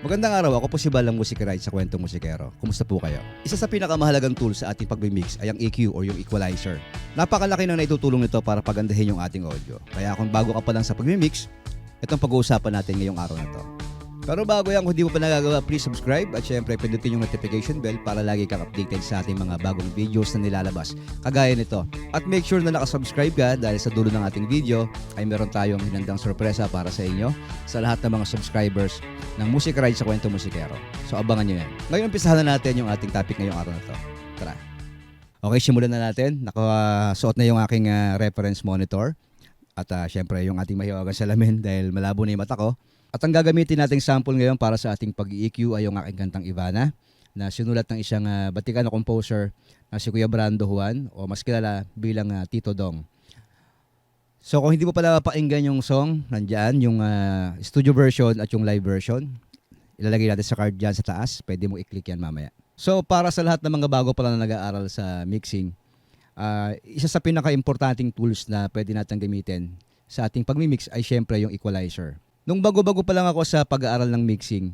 Magandang araw, ako po si Balang Musikride sa Kwentong Musikero. Kumusta po kayo? Isa sa pinakamahalagang tool sa ating pagmimix ay ang EQ or yung equalizer. Napakalaki ng naitutulong nito para pagandahin yung ating audio. Kaya kung bago ka pa lang sa pagmimix, itong pag-uusapan natin ngayong araw na to. Pero bago yan, kung hindi mo pa nagagawa, please subscribe at syempre pindutin yung notification bell para lagi kang updated sa ating mga bagong videos na nilalabas, kagaya nito. At make sure na nakasubscribe ka dahil sa dulo ng ating video ay meron tayong hinandang sorpresa para sa inyo sa lahat ng mga subscribers ng Music Ride sa Kwentong Musikero. So abangan nyo yan. Ngayon umpisahan na natin yung ating topic ngayong araw na to. Tara. Okay, simulan na natin. Nakasuot na yung aking reference monitor. At syempre yung ating mahiwagang salamin dahil malabo na yung mata ko. At ang gagamitin nating sample ngayon para sa ating pag-EQ ay yung aking kantang Ivana na sinulat ng isang Batikano composer na si Kuya Brando Juan o mas kilala bilang Tito Dong. So kung hindi mo pala pakinggan yung song, nandyan yung studio version at yung live version. Ilalagay natin sa card dyan sa taas. Pwede mo i-click yan mamaya. So para sa lahat ng mga bago pa lang na nag-aaral sa mixing, isa sa pinaka-importanting tools na pwede natin gamitin sa ating pagmimix ay syempre yung equalizer. Nung bago-bago pa lang ako sa pag-aaral ng mixing,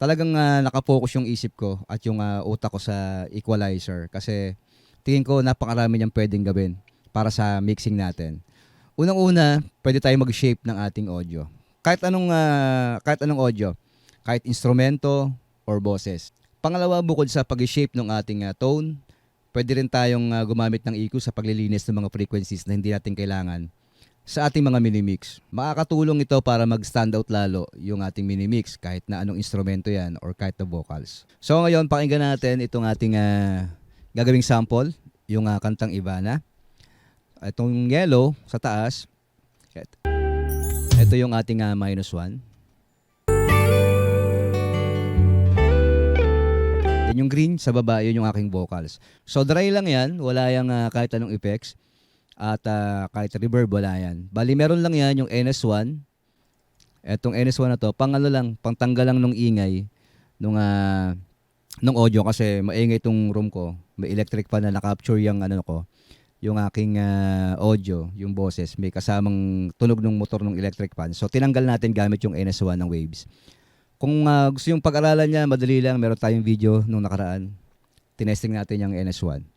talagang nakafocus yung isip ko at yung utak ko sa equalizer kasi tingin ko napakarami niyang pwedeng gawin para sa mixing natin. Unang-una, pwede tayo mag-shape ng ating audio. Kahit anong audio, kahit instrumento or boses. Pangalawa, bukod sa pag-shape ng ating tone, pwede rin tayong gumamit ng EQ sa paglilinis ng mga frequencies na hindi natin kailangan sa ating mga mini-mix. Makakatulong ito para mag-stand out lalo yung ating mini-mix kahit na anong instrumento yan or kahit na vocals. So ngayon, pakinggan natin itong ating gagawing sample, yung kantang Ivana. Itong yellow sa taas, ito yung ating -1. Then yung green sa baba, yun yung aking vocals. So dry lang yan, wala yung kahit anong effects. At kahit reverb, wala yan. Bali, meron lang yan yung NS1. Etong NS1 na to, pangtanggal lang nung ingay nung audio kasi maingay itong room ko. May electric fan na na-capture yung yung aking audio, yung boses. May kasamang tunog ng motor ng electric fan. So, tinanggal natin gamit yung NS1 ng waves. Kung gusto yung pag-aralan niya, madali lang. Meron tayong video nung nakaraan. Tinesting natin yung NS1.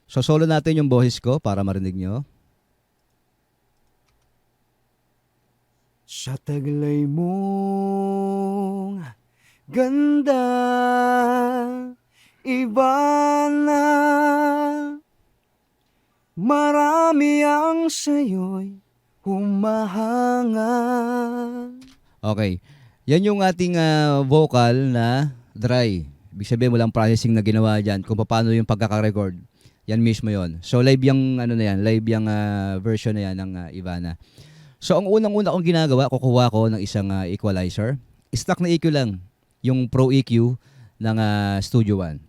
So, solo natin yung boses ko para marinig nyo. Sa taglay mong ganda, iba na, marami ang sa'yo'y humahanga. Okay. Yan yung ating vocal na dry. Ibig sabihin, walang processing na ginawa dyan kung paano yung pagkaka-record. Yan mismo yon. So live yung live yung version na yan ng Ivana. So ang unang-una kong ginagawa, kukuha ko ng isang equalizer. Stock na EQ lang, yung Pro EQ ng Studio One.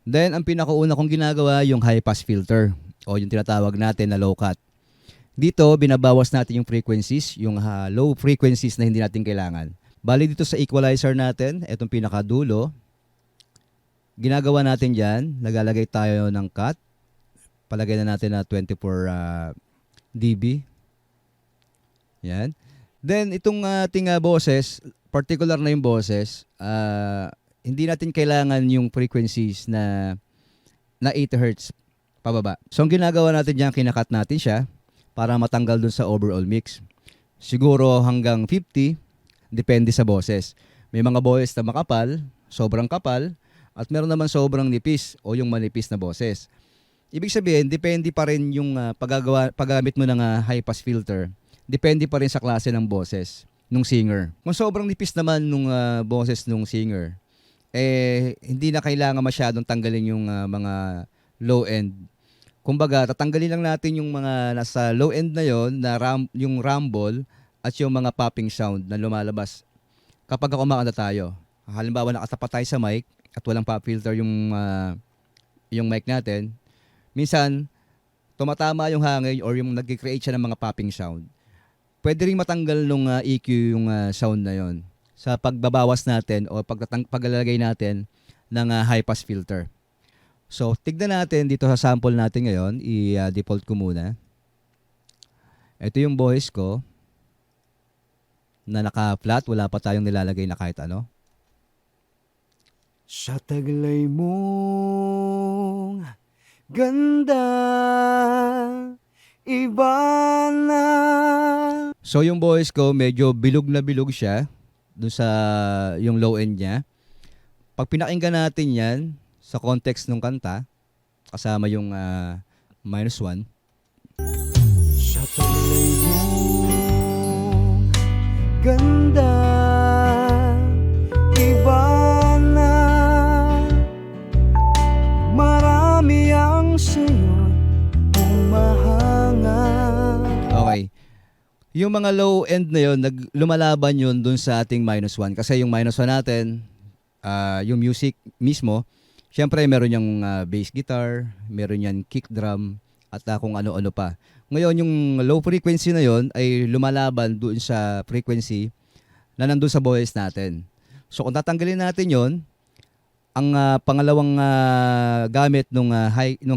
Then ang pinakauna kong ginagawa, yung high pass filter o yung tinatawag natin na low cut. Dito binabawas natin yung frequencies, yung low frequencies na hindi natin kailangan. Bali dito sa equalizer natin, etong pinakadulo, ginagawa natin dyan, naglalagay tayo ng cut. Palagay na natin na 24 dB. Yan. Then, itong ating boses, particular na yung boses, hindi natin kailangan yung frequencies na 8 Hz pababa. So, ang ginagawa natin dyan, kinakat natin siya para matanggal dun sa overall mix. Siguro hanggang 50, depende sa boses. May mga boses na makapal, sobrang kapal, at meron naman sobrang nipis o yung manipis na boses. Ibig sabihin, depende pa rin yung paggamit mo ng high pass filter. Depende pa rin sa klase ng boses nung singer. Kung sobrang nipis naman nung boses nung singer, hindi na kailangan masyadong tanggalin yung mga low end. Kumbaga, tatanggalin lang natin yung mga nasa low end na yon, na yung rumble at yung mga popping sound na lumalabas kapag kumakanta tayo. Halimbawa, nakatapat tayo sa mic, at walang pop filter yung mic natin, minsan, tumatama yung hangin or yung nag-create siya ng mga popping sound. Pwede rin matanggal nung EQ yung sound na yon sa pagbabawas natin o paglalagay natin ng high pass filter. So, tignan natin dito sa sample natin ngayon. I-default ko muna. Ito yung voice ko na naka-flat. Wala pa tayong nilalagay na kahit ano. Sa taglay mong ganda, iba na. So yung voice ko medyo bilog na bilog siya doon sa yung low end niya. Pag pinakinggan natin yan sa context ng kanta, kasama yung -1, Sa taglay mong ganda, iba na. Marami ang sayo'y humahanga. okay. Yung mga low end na yun, lumalaban yun dun sa ating -1. Kasi yung -1 natin, yung music mismo, syempre meron yung bass guitar, meron yan kick drum, at kung ano-ano pa. Ngayon, yung low frequency na yon ay lumalaban doon sa frequency na nandun sa voice natin. So kung tatanggalin natin yon, ang pangalawang gamit nung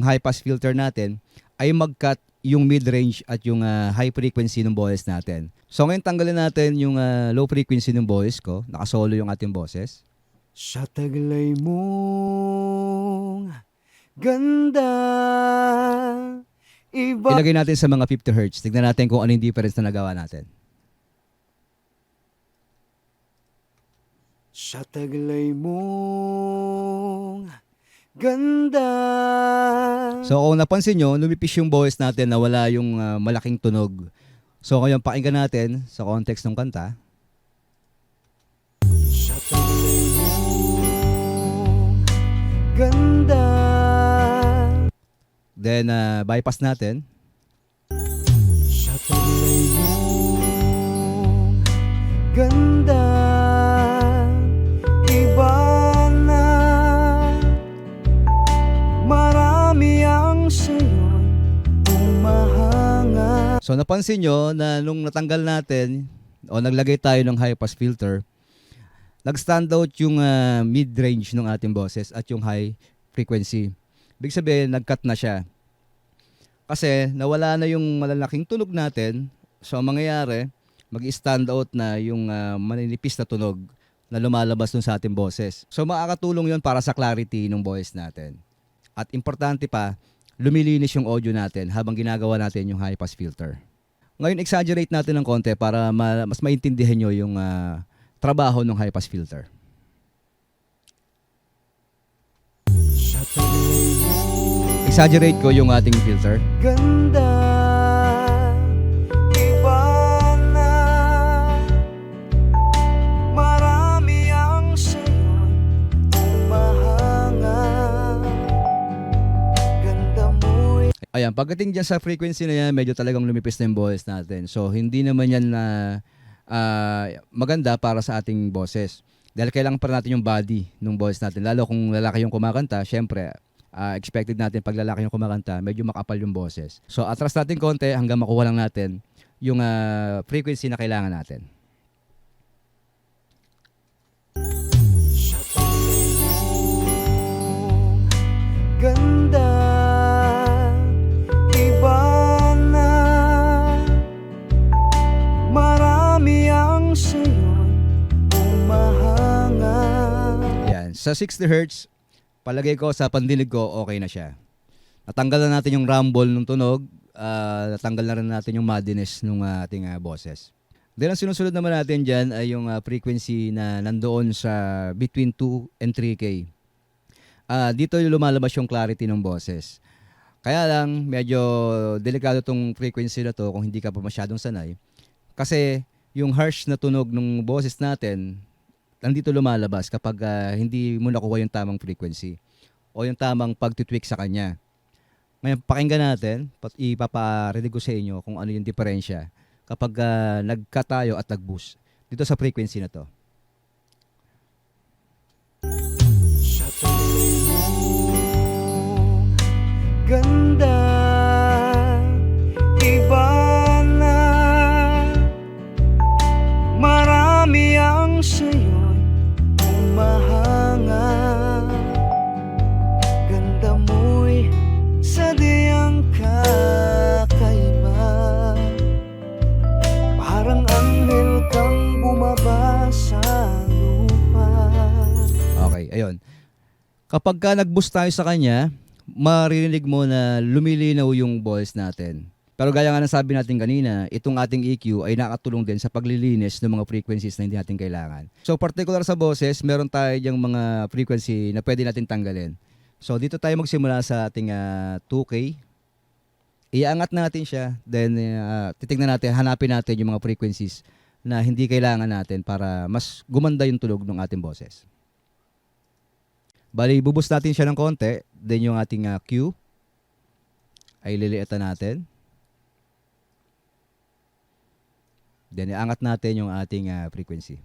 high pass filter natin ay mag-cut yung mid-range at yung high frequency ng voice natin. So ngayon tanggalin natin yung low frequency ng voice ko, nakasolo yung ating boses. Sa taglay mong ganda, iba. Ilagay natin sa mga 50 Hz. Tignan natin kung ano yung difference na nagawa natin. Sa taglay mong ganda. So kung napansin nyo, lumipis yung voice natin na wala yung malaking tunog. So ngayon pakinggan natin sa context ng kanta. Sa taglay mong ganda. Then bypass natin. Sa taglay mong ganda, iba na. Marami ang sayo'y humahanga. So napansin nyo na nung natanggal natin o naglagay tayo ng high pass filter, nag-stand out yung mid-range ng ating boses at yung high frequency. Ibig sabihin, nag-cut na siya. Kasi nawala na yung malalaking tunog natin. So ang mangyayari, mag-stand out na yung maninipis na tunog na lumalabas dun sa ating boses. So makakatulong yun para sa clarity ng voice natin. At importante pa, lumilinis yung audio natin habang ginagawa natin yung high pass filter. Ngayon, exaggerate natin ng konti para mas maintindihan nyo yung trabaho ng high pass filter. Sa taglay mong Exaggerate ko yung ating filter. ganda, iba na. Marami ang sayo'y humahanga. Ganda mo'y Ayan, pagdating dyan sa frequency na yan, medyo talagang lumipis na yung boses natin. So, hindi naman yan na maganda para sa ating boses. Dahil kailangan pa natin yung body ng boses natin. Lalo kung lalaki yung kumakanta, syempre, expected natin pag lalaki yung kumakanta, medyo makapal yung boses. So, atras natin konti hanggang makuha lang natin yung frequency na kailangan natin. sa taglay mong ganda, iba na. Marami ang sayo'y humahanga. Yan. Sa 60 Hz, palagay ko sa pandinig ko, okay na siya. Natanggal na natin yung rumble ng tunog, natanggal na rin natin yung muddiness ng ating boses. Then ang sinusunod naman natin dyan ay yung frequency na nandoon sa between 2 and 3K. Dito yung lumalabas yung clarity ng boses. Kaya lang, medyo delikado tong frequency na to kung hindi ka pa masyadong sanay. Kasi yung harsh na tunog ng boses natin, nandito lumalabas kapag hindi mo nakuha yung tamang frequency o yung tamang pagtitweak sa kanya. Ngayon, pakinggan natin, ipaparinig ko sa inyo kung ano yung diferensya kapag nag-cut tayo at nag-boost dito sa frequency na to. Sa taglay mong ganda, iba na. Marami ang sayo'y humahanga. Ganda mo'y sadyang kakaiba. Parang anghel kang bumaba sa Kapag ka nag-boost tayo sa kanya, maririnig mo na lumilinaw yung voice natin. Pero gaya nga ng sabi natin kanina, itong ating EQ ay nakatulong din sa paglilinis ng mga frequencies na hindi natin kailangan. So particular sa boses, meron tayo yung mga frequency na pwede natin tanggalin. So dito tayo magsimula sa ating 2K. Iaangat natin siya, then titignan natin, hanapin natin yung mga frequencies na hindi kailangan natin para mas gumanda yung tunog ng ating boses. Bali, bubus natin siya ng konti, then yung ating Q ay liliitan natin. Then iangat natin yung ating frequency.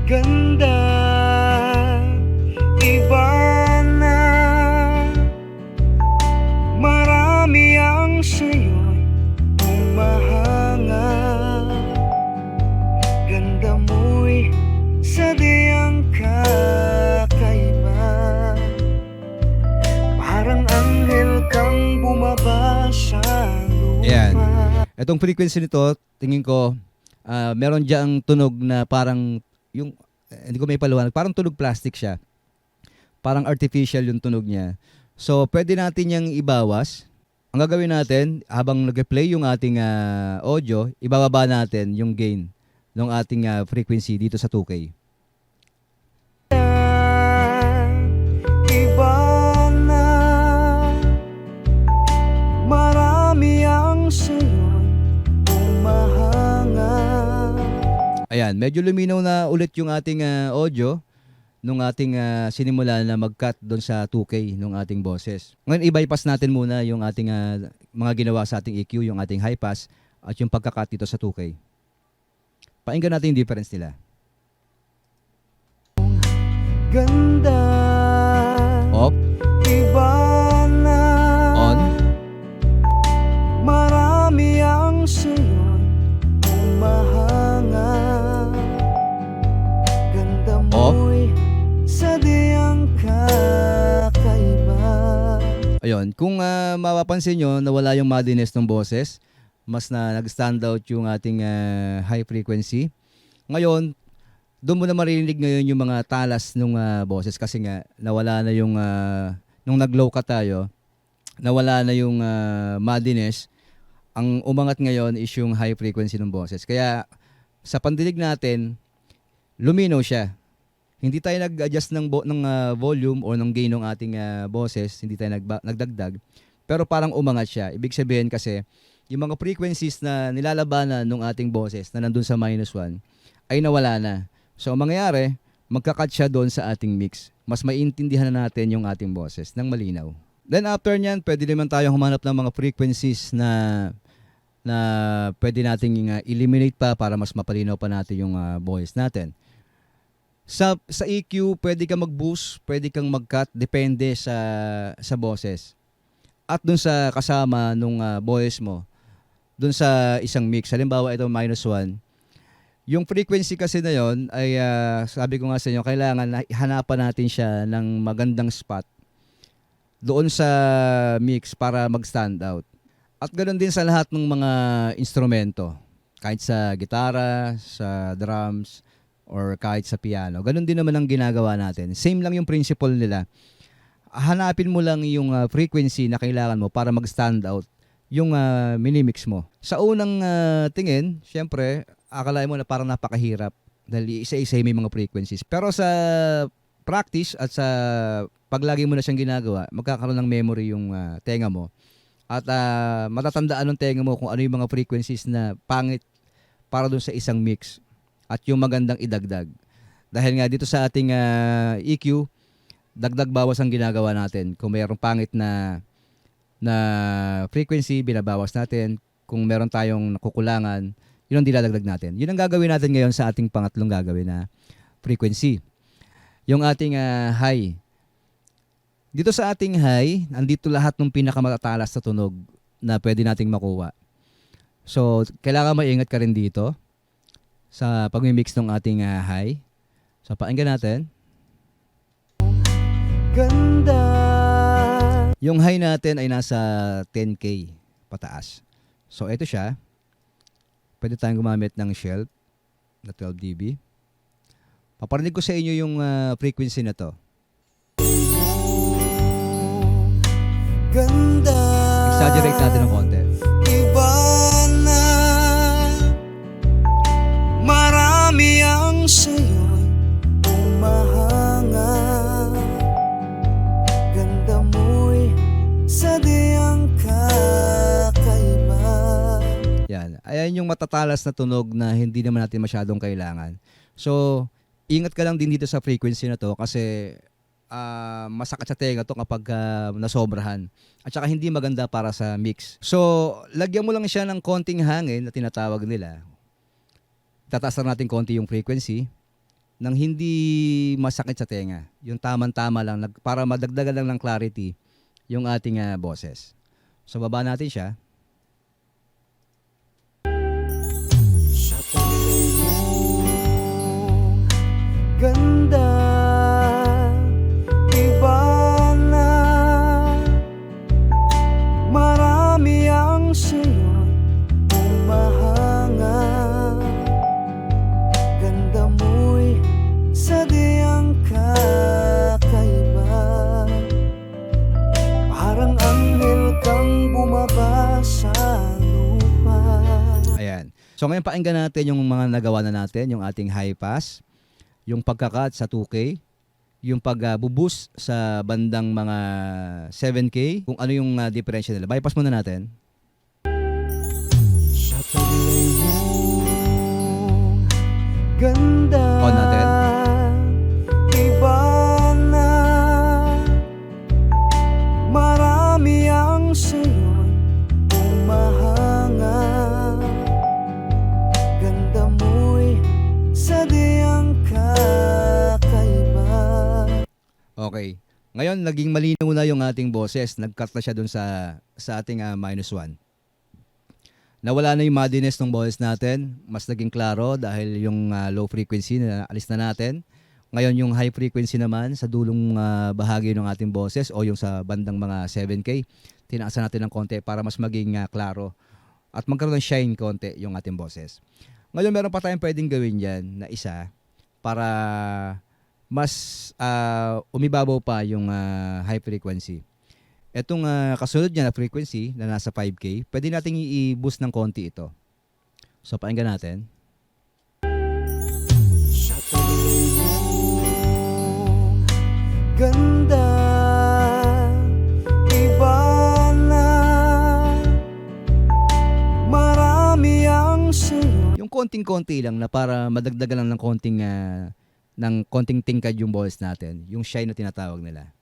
Ganda, iba na. Marami ang sa'yo'y humahanga. Ganda mo'y sadyang kakaiba. Parang anghel kang bumaba sa lupa. Ayan. Itong frequency nito, tingin ko, meron diyang tunog na parang, yung, hindi ko may paliwanag, parang tunog plastic siya. Parang artificial yung tunog niya. So, pwede natin niyang ibawas. Ang gagawin natin, habang nag-play yung ating audio, ibababa natin yung gain ng ating frequency dito sa 2K. Iba na. Marami ang sa'yo'y humahanga. Ayan, medyo luminaw na ulit yung ating audio nung ating sinimula na mag-cut doon sa 2K nung ating boses. Ngayon, i-bypass natin muna yung ating mga ginawa sa ating EQ, yung ating high pass at yung pagka-cut dito sa 2K. Pakinggan natin yung difference nila. Ganda, Off, iba na. on, Marami ang sa'yo'y humahanga. Ganda mo'y sadyang kakaiba. ayun. Kung mapapansin nyo, nawala yung muddiness ng boses. Mas na nag-stand out yung ating high frequency. Ngayon, doon mo na maririnig ngayon yung mga talas ng boses kasi nga nawala na yung nung nag-low cut tayo, nawala na yung muddiness. Ang umangat ngayon is yung high frequency ng boses. Kaya sa pandinig natin, luminaw siya. Hindi tayo nag-adjust ng volume or ng gain ng ating boses, hindi tayo nagdagdag. Pero parang umangat siya. Ibig sabihin kasi, yung mga frequencies na nilalabanan ng ating boses na nandun sa -1 ay nawala na. So, ang mangyayari, magka-cut siya doon sa ating mix. Mas maiintindihan na natin yung ating boses ng malinaw. Then after nyan, pwede naman tayong humanap ng mga frequencies na pwede nating eliminate pa para mas mapalinaw pa natin yung voice natin. Sa EQ, pwede kang mag-boost, pwede kang mag-cut, depende sa boses. At dun sa kasama nung voice mo, dun sa isang mix. Halimbawa, ito -1. Yung frequency kasi na yon ay sabi ko nga sa inyo, kailangan hanapan natin siya ng magandang spot doon sa mix para mag-stand out. At ganoon din sa lahat ng mga instrumento. Kahit sa gitara, sa drums, or kahit sa piano. Ganoon din naman ang ginagawa natin. Same lang yung principle nila. Hanapin mo lang yung frequency na kailangan mo para mag-stand out yung minimix mo. Sa unang tingin, syempre, akalain mo na parang napakahirap dahil isa-isa may mga frequencies. Pero sa practice at sa paglagi mo na siyang ginagawa, magkakaroon ng memory yung tenga mo. At matatandaan ng tenga mo kung ano yung mga frequencies na pangit para dun sa isang mix at yung magandang idagdag. Dahil nga dito sa ating EQ, dagdag bawas ang ginagawa natin. Kung mayroong pangit na frequency, binabawas natin. Kung meron tayong nakukulangan, yun ang diladagdag natin. Yun ang gagawin natin ngayon sa ating pangatlong gagawin na frequency. Yung ating high. Dito sa ating high, andito lahat ng pinakamatatalas na tunog na pwede nating makuha. So, kailangan maingat ka rin dito sa pag-mix ng ating high. So, pakinggan natin. Ganda. Yung high natin ay nasa 10K pataas. So, ito siya. Pwede tayong gumamit ng shelf na 12 dB. Paparinig ko sa inyo yung frequency na to. Ganda. Exaggerate natin ng konti. Iba na. Marami ang sa'yo'y umahanga. Ganda mo'y sadyang kakaiba. Yan. Ayan yung matatalas na tunog na hindi naman natin masyadong kailangan. So, ingat ka lang din dito sa frequency na to kasi masakit sa tenga to kapag nasobrahan. At saka hindi maganda para sa mix. So, lagyan mo lang siya ng konting hangin na tinatawag nila. Tataas na natin konti yung frequency nang hindi masakit sa tenga. Yung tamang-tama lang para madagdagan lang ng clarity yung ating boses. So, baba natin siya. Sa tabi mo, ganda, iba na. Marami ang sa'yo'y umahanga. Ganda mo'y sadyang kakaiba. Parang anghel kang bumaba sa lupa. Ayan. So ngayon pakinggan natin yung mga nagawa na natin, yung ating high pass, yung pagkakat sa 2K, yung pagbuboost sa bandang mga 7K, kung ano yung differential nila. Bypass muna natin. Sa tabi mo, ganda. On natin. Iba na. Marami ang sa'yo'y umahanga. Ganda mo'y sadyang kakaiba. Okay. Ngayon, naging malinaw na yung ating boses. Nag-cut na siya dun sa ating -1. Nawala na yung muddiness ng boses natin. Mas naging klaro dahil yung low frequency na alis na natin. Ngayon, yung high frequency naman sa dulong bahagi ng ating boses o yung sa bandang mga 7K, tinaasan natin ng konti para mas maging klaro at magkaroon ng shine konti yung ating boses. Ngayon, meron pa tayong pwedeng gawin dyan na isa para mas umibabaw pa yung high frequency. Etong kasunod niya na frequency na nasa 5K, pwede nating i-boost ng konti ito. So, pakinggan natin. Sa tabi mo, ganda, iba na. Marami ang sa'yo. Yung konting-konti lang na para madagdagan lang ng konting tingkad yung boses natin. Yung shine na tinatawag nila.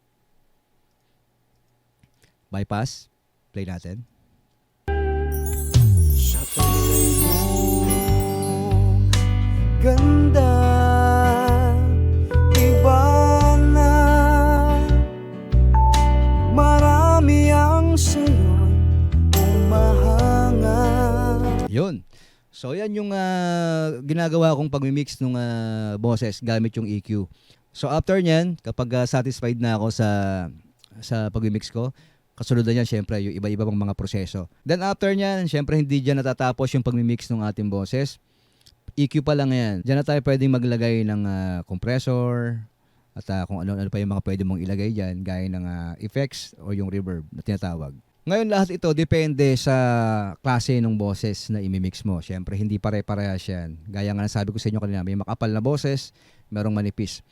Bypass. Play natin. Sa tabi mo, ganda, iba na. Marami ang sa'yo'y umahanga. Yun. So, yan yung ginagawa kong pag-mix ng boses gamit yung EQ. So, after nyan, kapag satisfied na ako sa pag-mix ko, kasunod na yan, syempre, yung iba-iba pang mga proseso. Then, after nyan, syempre, hindi dyan natatapos yung pag-mix ng ating boses. EQ pa lang yan. Diyan na tayo pwedeng maglagay ng compressor at kung ano pa yung mga pwede mong ilagay dyan, gaya ng effects o yung reverb na tinatawag. Ngayon, lahat ito depende sa klase ng boses na imimix mo. Siyempre, hindi pare-parehas yan. Gaya nga sabi ko sa inyo kanina, may makapal na boses, merong manipis.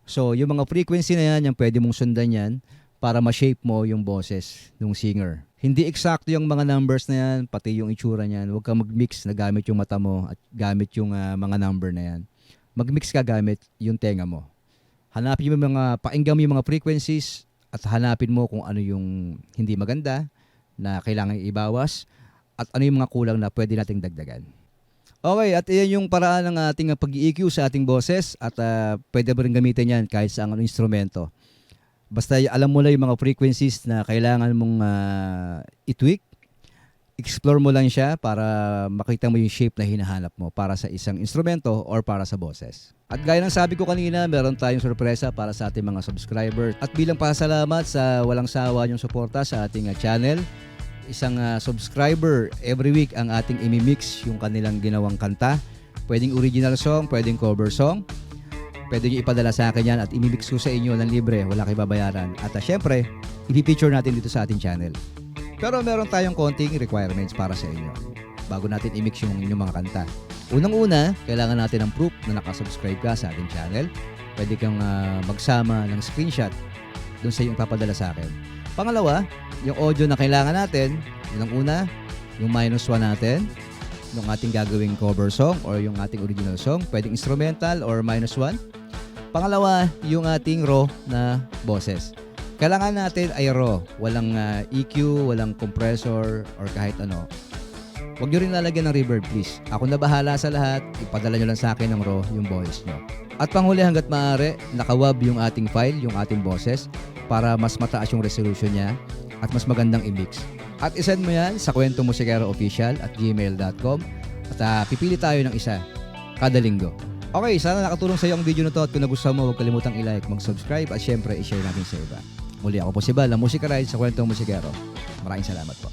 So, yung mga frequency na yan, yung pwede mong sundan yan para ma-shape mo yung boses ng singer. Hindi eksakto yung mga numbers na yan, pati yung itsura niyan. Huwag kang mag-mix na gamit yung mata mo at gamit yung mga number na yan. Mag-mix ka gamit yung tenga mo. Hanapin mo pakinggan mo yung mga frequencies at hanapin mo kung ano yung hindi maganda na kailangan ibawas at ano yung mga kulang na pwede nating dagdagan. Okay, at iyan yung paraan ng ating pag-EQ sa ating boses at pwede mo rin gamitin yan kahit sa anong instrumento. Basta alam mo lang yung mga frequencies na kailangan mong i-tweak, explore mo lang siya para makita mo yung shape na hinahanap mo para sa isang instrumento or para sa boses. At gaya ng sabi ko kanina, meron tayong sorpresa para sa ating mga subscribers. At bilang pasalamat sa walang sawa niyong suporta sa ating channel, isang subscriber every week ang ating imimix yung kanilang ginawang kanta. Pwedeng original song, pwedeng cover song. pwede nyo ipadala sa akin yan at imimix ko sa inyo ng libre, wala kayo babayaran. At syempre, i-feature natin dito sa ating channel. Pero meron tayong konting requirements para sa inyo bago natin i-mix yung inyong mga kanta. Unang-una, kailangan natin ng proof na nakasubscribe ka sa ating channel. Pwede kang magsama ng screenshot dun sa yung papadala sa akin. Pangalawa, yung audio na kailangan natin, unang-una, yung -1 natin, yung ating gagawing cover song or yung ating original song, pwedeng instrumental or -1. Pangalawa, yung ating raw na boses. Kailangan natin ay raw, walang EQ, walang compressor or kahit ano. Huwag nyo rin lalagyan ng reverb please. Ako na bahala sa lahat, ipadala nyo lang sa akin ng raw yung voice nyo. At panghuli hanggat maaari, nakawab yung ating file, yung ating boses para mas mataas yung resolution niya at mas magandang i-mix. At isend mo yan sa kwentomusikeroofficial@gmail.com at pipili tayo ng isa kada linggo. Okay, sana nakatulong sa iyo ang video na to at kung nagustuhan mo, huwag kalimutang i-like, mag-subscribe at syempre i-share natin sa iba. Muli ako po si Bal, ang Musika Ride sa Kwentong Musikero. Maraming salamat po.